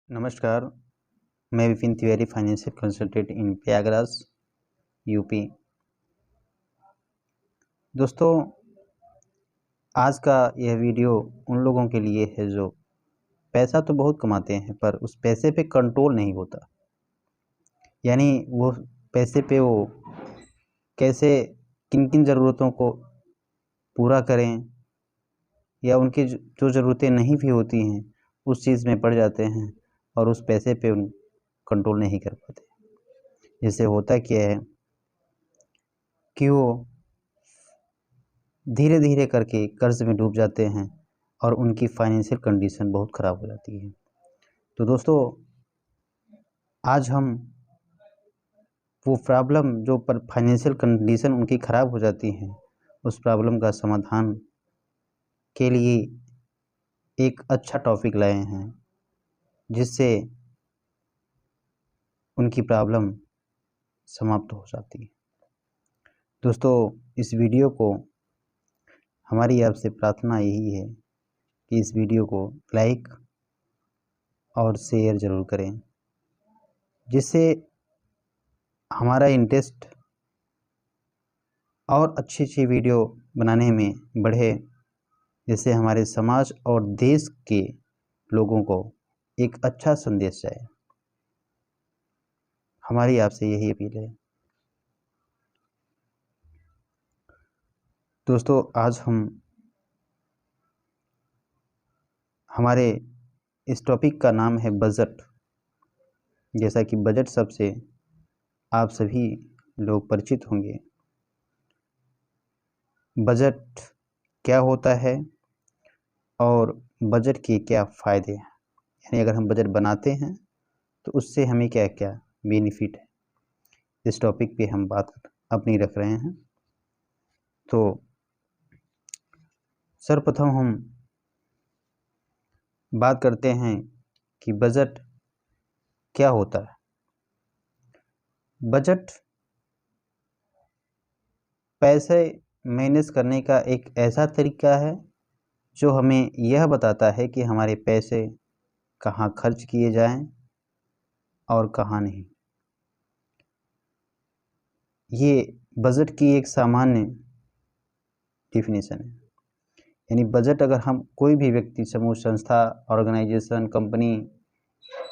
नमस्कार, मैं Vipin Tiwari financial consultant इन Prayagraj UP. दोस्तों, आज का यह वीडियो उन लोगों के लिए है जो पैसा तो बहुत कमाते हैं पर उस पैसे पे कंट्रोल नहीं होता। यानी वो पैसे पे वो कैसे किन किन ज़रूरतों को पूरा करें या उनकी जो ज़रूरतें नहीं भी होती हैं उस चीज़ में पड़ जाते हैं और उस पैसे पे उन कंट्रोल नहीं कर पाते। जिससे होता क्या है कि वो धीरे धीरे करके कर्ज में डूब जाते हैं और उनकी फाइनेंशियल कंडीशन बहुत ख़राब हो जाती है। तो दोस्तों, आज हम वो प्रॉब्लम जो पर फाइनेंशियल कंडीशन उनकी ख़राब हो जाती है उस प्रॉब्लम का समाधान के लिए एक अच्छा टॉपिक लाए हैं जिससे उनकी प्रॉब्लम समाप्त हो जाती है। दोस्तों, इस वीडियो को हमारी आपसे प्रार्थना यही है कि इस वीडियो को लाइक और शेयर ज़रूर करें, जिससे हमारा इंटरेस्ट और अच्छी वीडियो बनाने में बढ़े, जिससे हमारे समाज और देश के लोगों को एक अच्छा संदेश जाए। हमारी आपसे यही अपील है। दोस्तों, आज हम हमारे इस टॉपिक का नाम है बजट। जैसा कि बजट शब्द से आप सभी लोग परिचित होंगे। बजट क्या होता है और बजट के क्या फ़ायदे हैं, यानी अगर हम बजट बनाते हैं तो उससे हमें क्या क्या बेनिफिट है, इस टॉपिक पे हम बात अपनी रख रहे हैं। तो सर्वप्रथम हम बात करते हैं कि बजट क्या होता है। बजट पैसे मैनेज करने का एक ऐसा तरीका है जो हमें यह बताता है कि हमारे पैसे कहाँ खर्च किए जाएं और कहाँ नहीं। ये बजट की एक सामान्य डिफिनीशन है। यानी बजट अगर हम कोई भी व्यक्ति, समूह, संस्था, ऑर्गेनाइजेशन, कंपनी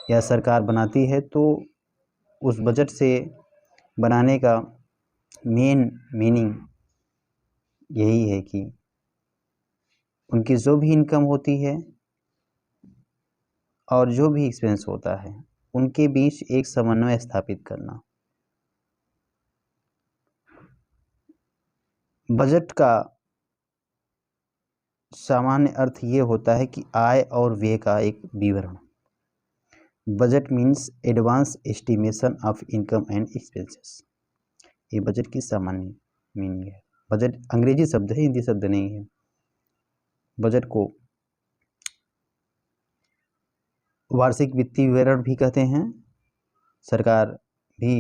या सरकार बनाती है तो उस बजट से बनाने का मेन मीनिंग यही है कि उनकी जो भी इनकम होती है और जो भी एक्सपेंस होता है उनके बीच एक समन्वय स्थापित करना। बजट का सामान्य अर्थ ये होता है कि आय और व्यय का एक विवरण। Budget means advance estimation of income and expenses. ये बजट की सामान्य मीनिंग है। बजट अंग्रेजी शब्द है, हिंदी शब्द नहीं है। बजट को वार्षिक वित्तीय विवरण भी कहते हैं। सरकार भी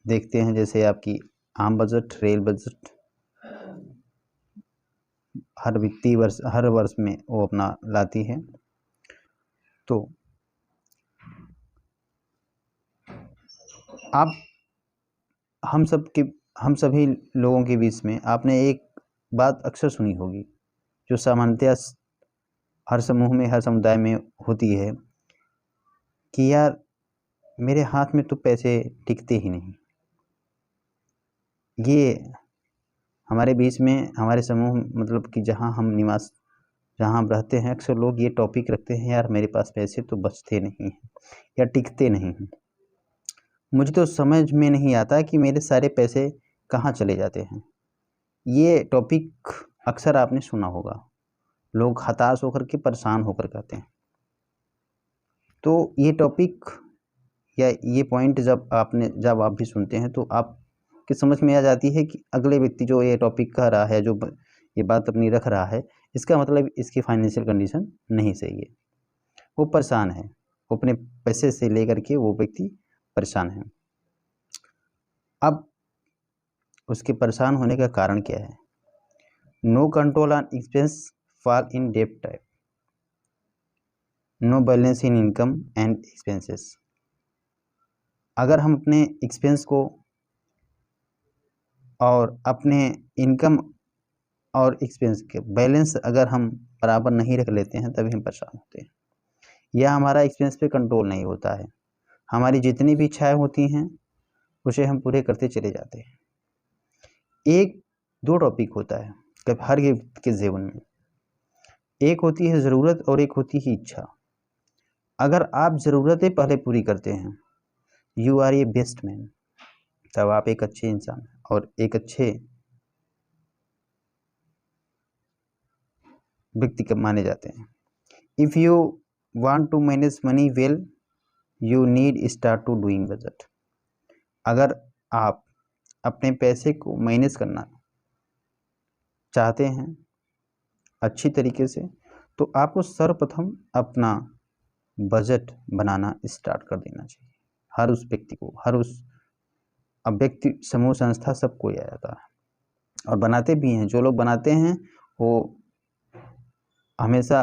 देखते हैं, जैसे आपकी आम बजट, रेल बजट, हर वित्तीय वर्ष, हर वर्ष में वो अपना लाती है। तो आप हम सभी लोगों के बीच में आपने एक बात अक्सर सुनी होगी जो सामान्यतया हर समूह में, हर समुदाय में होती है कि यार मेरे हाथ में तो पैसे टिकते ही नहीं। ये हमारे बीच में, हमारे समूह, मतलब कि जहाँ हम रहते हैं, अक्सर लोग ये टॉपिक रखते हैं, यार मेरे पास पैसे तो बचते नहीं हैं या टिकते नहीं हैं। मुझे तो समझ में नहीं आता कि मेरे सारे पैसे कहाँ चले जाते हैं। ये टॉपिक अक्सर आपने सुना होगा। लोग हताश होकर के, परेशान होकर कहते हैं। तो ये टॉपिक या ये पॉइंट जब आप भी सुनते हैं तो आपकी समझ में आ जाती है कि अगले व्यक्ति जो ये टॉपिक कह रहा है, जो ये बात अपनी रख रहा है, इसका मतलब इसकी फाइनेंशियल कंडीशन नहीं सही है। वो परेशान है, वो अपने पैसे से लेकर के वो व्यक्ति परेशान है। अब उसके परेशान होने का कारण क्या है? No control on expense, fall in डेब्ट type. No balance in income and expenses. अगर हम अपने एक्सपेंस को और अपने इनकम और एक्सपेंस के बैलेंस अगर हम बराबर नहीं रख लेते हैं तभी हम परेशान होते हैं, या हमारा एक्सपेंस पे कंट्रोल नहीं होता है। हमारी जितनी भी इच्छाएं होती हैं उसे हम पूरे करते चले जाते हैं। एक दो टॉपिक होता है कभी हर के जीवन में, एक होती है ज़रूरत और एक होती है इच्छा। अगर आप ज़रूरतें पहले पूरी करते हैं, you are a best man, तब आप एक अच्छे इंसान और एक अच्छे व्यक्ति के माने जाते हैं। If you want to manage money well you need start to doing budget. अगर आप अपने पैसे को मैनेज करना चाहते हैं अच्छी तरीके से, तो आपको सर्वप्रथम अपना बजट बनाना स्टार्ट कर देना चाहिए। हर उस व्यक्ति को, हर उस व्यक्ति समूह संस्था सबको यह आता है और बनाते भी हैं। जो लोग बनाते हैं वो हमेशा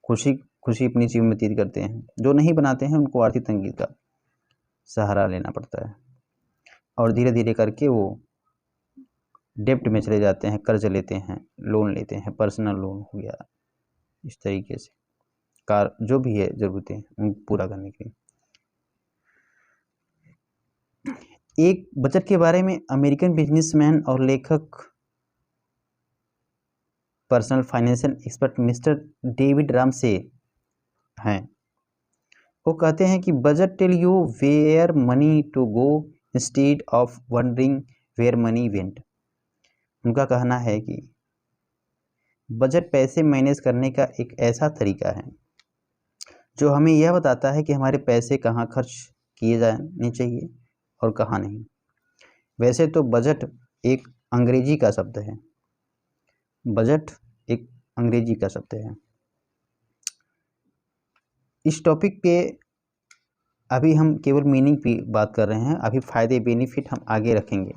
खुशी खुशी अपनी जीवन व्यतीत करते हैं। जो नहीं बनाते हैं उनको आर्थिक तंगी का सहारा लेना पड़ता है और धीरे धीरे करके वो डेप्ट में चले जाते हैं, कर्ज लेते हैं, लोन लेते हैं, पर्सनल लोन हो गया, इस तरीके से कार जो भी है ज़रूरतें उन पूरा करने के लिए। एक बजट के बारे में अमेरिकन बिजनेसमैन और लेखक personal financial expert mister David Ramsey हैं। वो कहते हैं कि budget tell you where money to go instead of wondering where money went. उनका कहना है कि बजट पैसे मैनेज करने का एक ऐसा तरीका है जो हमें यह बताता है कि हमारे पैसे कहाँ खर्च किए जाने चाहिए और कहाँ नहीं। वैसे तो बजट एक अंग्रेजी का शब्द है, बजट एक अंग्रेजी का शब्द है। इस टॉपिक पे अभी हम केवल मीनिंग की बात कर रहे हैं, अभी फ़ायदे बेनिफिट हम आगे रखेंगे,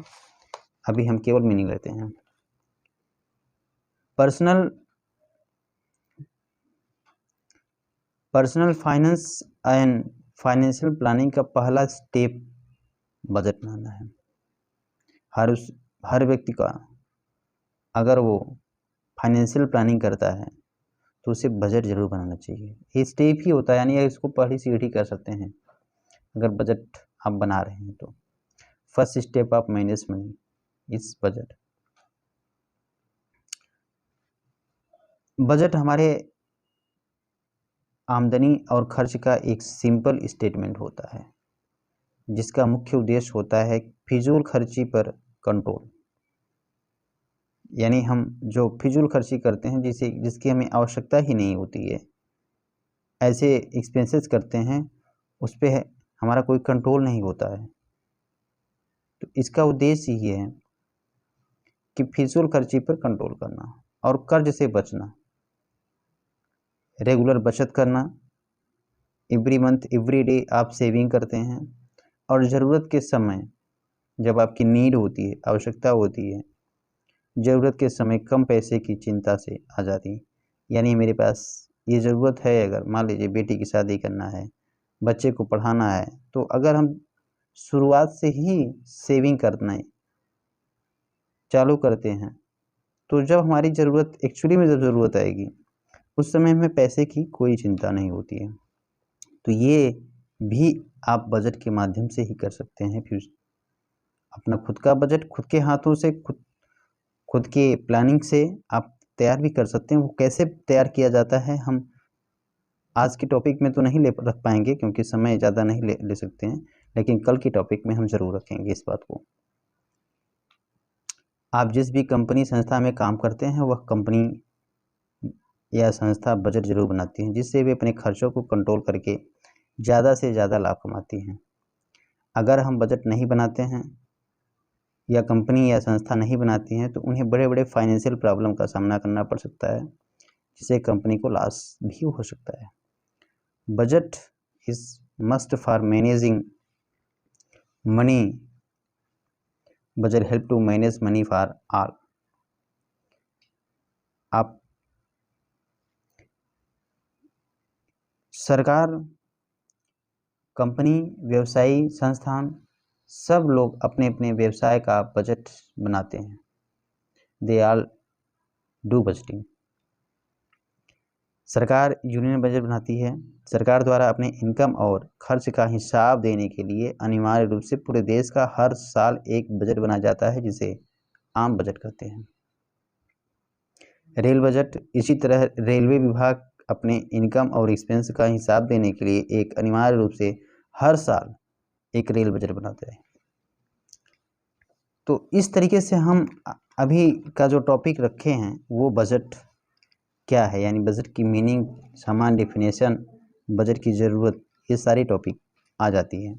अभी हम केवल मीनिंग लेते हैं। Personal finance and financial planning का पहला स्टेप बजट बनाना है। हर व्यक्ति का अगर वो फाइनेंशियल प्लानिंग करता है तो उसे बजट ज़रूर बनाना चाहिए। ये स्टेप ही होता है, यानी इसको पहली सीढ़ी कर सकते हैं अगर बजट आप बना रहे हैं तो। First step of manage money इस बजट। बजट हमारे आमदनी और खर्च का एक सिंपल स्टेटमेंट होता है जिसका मुख्य उद्देश्य होता है फिजूल खर्ची पर कंट्रोल। यानी हम जो फिजूल खर्ची करते हैं जिसकी हमें आवश्यकता ही नहीं होती है, ऐसे एक्सपेंसेस करते हैं उस पर हमारा कोई कंट्रोल नहीं होता है। तो इसका उद्देश्य ये है कि फिजूल खर्ची पर कंट्रोल करना और कर्ज से बचना, रेगुलर बचत करना, एवरी मंथ एवरी डे आप सेविंग करते हैं और ज़रूरत के समय जब आपकी नीड होती है, आवश्यकता होती है, ज़रूरत के समय कम पैसे की चिंता से आ जाती है। यानी मेरे पास ये ज़रूरत है, अगर मान लीजिए बेटी की शादी करना है, बच्चे को पढ़ाना है, तो अगर हम शुरुआत से ही सेविंग करना चालू करते हैं तो जब हमारी ज़रूरत एक्चुअली में जब ज़रूरत आएगी उस समय हमें पैसे की कोई चिंता नहीं होती है। तो ये भी आप बजट के माध्यम से ही कर सकते हैं। फिर अपना खुद का बजट खुद के हाथों से खुद के प्लानिंग से आप तैयार भी कर सकते हैं। वो कैसे तैयार किया जाता है हम आज के टॉपिक में तो नहीं रख पाएंगे क्योंकि समय ज़्यादा नहीं ले सकते हैं, लेकिन कल के टॉपिक में हम ज़रूर रखेंगे इस बात को। आप जिस भी कंपनी संस्था में काम करते हैं वह कंपनी या संस्था बजट जरूर बनाती है जिससे वे अपने खर्चों को कंट्रोल करके ज़्यादा से ज़्यादा लाभ कमाती हैं। अगर हम बजट नहीं बनाते हैं या कंपनी या संस्था नहीं बनाती हैं तो उन्हें बड़े बड़े फाइनेंशियल प्रॉब्लम का सामना करना पड़ सकता है जिससे कंपनी को लॉस भी हो सकता है। Budget is must for managing money. Budget help to manage money for all. आप सरकार, कंपनी, व्यवसायी संस्थान सब लोग अपने अपने व्यवसाय का बजट बनाते हैं। They all do budgeting. सरकार यूनियन बजट बनाती है। सरकार द्वारा अपने इनकम और खर्च का हिसाब देने के लिए अनिवार्य रूप से पूरे देश का हर साल एक बजट बनाया जाता है, जिसे आम बजट कहते हैं। रेल बजट, इसी तरह रेलवे विभाग अपने इनकम और एक्सपेंस का हिसाब देने के लिए एक अनिवार्य रूप से हर साल एक रेल बजट बनाते हैं। तो इस तरीके से हम अभी का जो टॉपिक रखे हैं वो बजट क्या है, यानी बजट की मीनिंग, सामान्य डेफिनेशन, बजट की ज़रूरत, ये सारी टॉपिक आ जाती है।